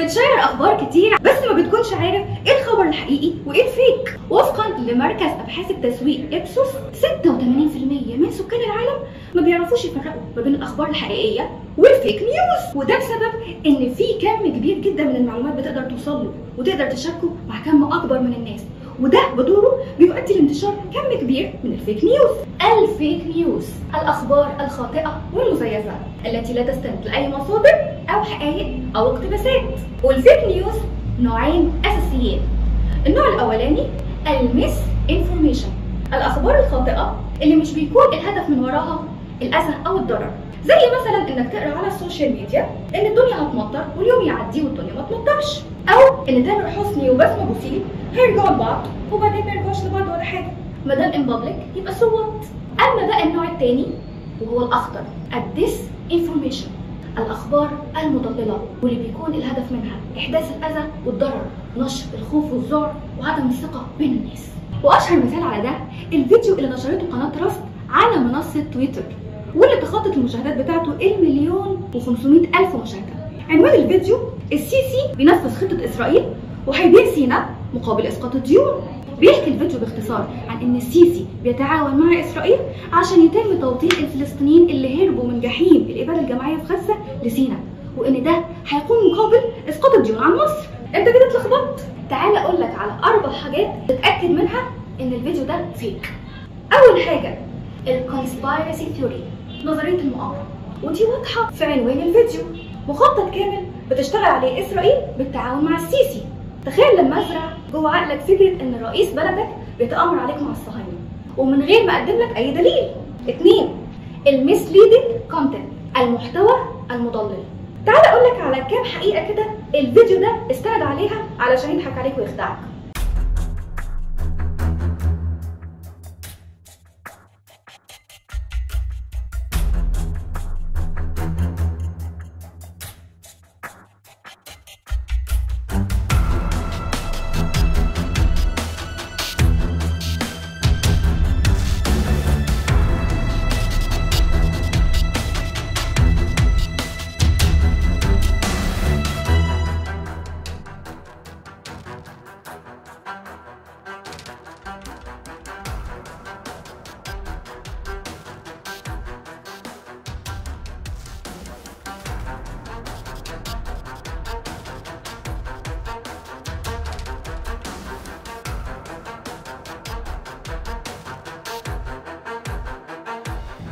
بتشير اخبار كتير بس ما بتكونش عارف ايه الخبر الحقيقي وايه الفيك. وفقا لمركز ابحاث التسويق ابسوس 86% من سكان العالم ما بيعرفوش يفرقوا ما بين الاخبار الحقيقيه والفيك نيوز، وده بسبب ان في كم كبير جدا من المعلومات بتقدر توصل له وتقدر تشاركه مع كم اكبر من الناس، وده بدوره بيؤدي لانتشار كم كبير من الفيك نيوز. الفيك نيوز الاخبار الخاطئه والمزيفه التي لا تستند لاي مصادر او حقائق او اقتباسات. والفيك نيوز نوعين اساسيين. النوع الاولاني الميس انفورميشن، الاخبار الخاطئه اللي مش بيكون الهدف من وراها الاذى او الضرر، زي مثلا انك تقرا على السوشيال ميديا ان الدنيا هتمطر واليوم يعدي والدنيا ما تمطرش، او ان تامر حسني وبسمة ابو سيف هيرجعوا لبعض وبعدين ما يرجعوش لبعض ولا حاجه، ما دام ان بابليك يبقى سوت. اما بقى النوع الثاني وهو الاخطر الديس انفورميشن، الاخبار المضلله واللي بيكون الهدف منها احداث الاذى والضرر، نشر الخوف والذعر وعدم الثقه بين الناس. واشهر مثال على ده الفيديو اللي نشرته قناه تراست على منصه تويتر واللي تخطت المشاهدات بتاعته 1,500,000 مشاهده. عنوان الفيديو السيسي بينفذ خطه اسرائيل وهيبيع سيناء مقابل اسقاط الديون. بيحكي الفيديو باختصار عن ان السيسي بيتعاون مع اسرائيل عشان يتم توطين الفلسطينيين اللي هربوا من جحيم الاباده الجماعيه في غزه لسيناء، وان ده هيكون مقابل اسقاط الديون عن مصر. انت كده اتلخبطت؟ تعالى اقول لك على 4 حاجات تتاكد منها ان الفيديو ده فيك. اول حاجه الكونسبيرسي ثيوري، نظريه المؤامره، ودي واضحه في عنوان الفيديو. مخطط كامل بتشتغل عليه اسرائيل بالتعاون مع السيسي. تخيل لما ازرع جوه عقلك فكره ان رئيس بلدك بيتآمر عليك مع الصهاينه ومن غير ما اقدم لك اي دليل. 2 الميسليدنج كونتنت، المحتوى المضلل. تعال اقول لك على كام حقيقه كده الفيديو ده استند عليها علشان يضحك عليك ويخدعك.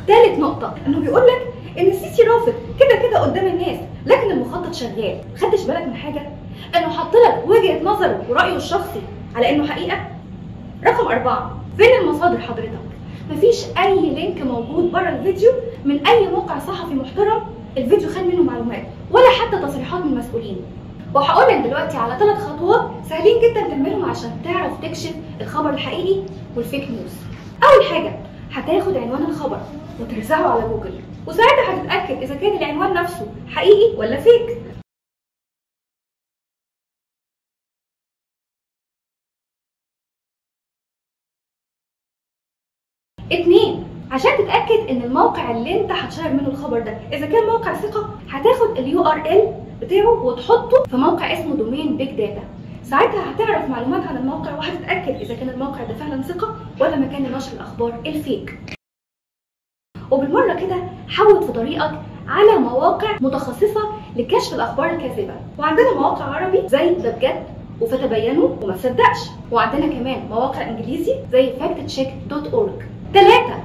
ثالث نقطة انه بيقول لك ان السيسي رافض كده قدام الناس لكن المخطط شغال. خدتش بالك من حاجة؟ انه حط لك وجهة نظره ورأيه الشخصي على انه حقيقة. رقم 4 فين المصادر حضرتك؟ مفيش اي لينك موجود بره الفيديو من اي موقع صحفي محترم الفيديو خد منه معلومات ولا حتى تصريحات من المسؤولين. وهقول لك دلوقتي على 3 خطوات سهلين جدا تعملهم عشان تعرف تكشف الخبر الحقيقي والفيك نيوز. اول حاجة هتاخد عنوان الخبر وترزعه على جوجل، وساعتها هتتأكد إذا كان العنوان نفسه حقيقي ولا فيك. 2 عشان تتأكد إن الموقع اللي أنت هتشير منه الخبر ده إذا كان موقع ثقة هتاخد URL بتاعه وتحطه في موقع اسمه دومين بيج داتا. ساعتها هتعرف معلومات عن الموقع وهتتأكد إذا كان الموقع ده فعلا ثقة ولا مكان لنشر الأخبار الفيك. وبالمرة كده حاول في طريقك على مواقع متخصصة لكشف الأخبار الكاذبة، وعندنا مواقع عربي زي ده بجد وفتبينوا وما تصدقش، وعندنا كمان مواقع إنجليزي زي factcheck.org. 3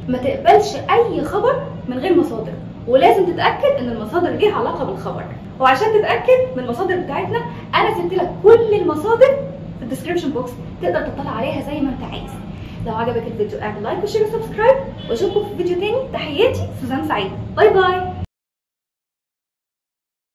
ما تقبلش أي خبر من غير مصادر، ولازم تتأكد إن المصادر ليها علاقة بالخبر. وعشان تتأكد من المصادر بتاعتنا أنا سبت لك كل المصادر في الديسكريبشن بوكس تقدر تطلع عليها زي ما أنت عايز. لو عجبك الفيديو اعمل لايك وشير وسبسكرايب، واشوفكم في فيديو تاني. تحياتي سوزان سعيد، باي باي.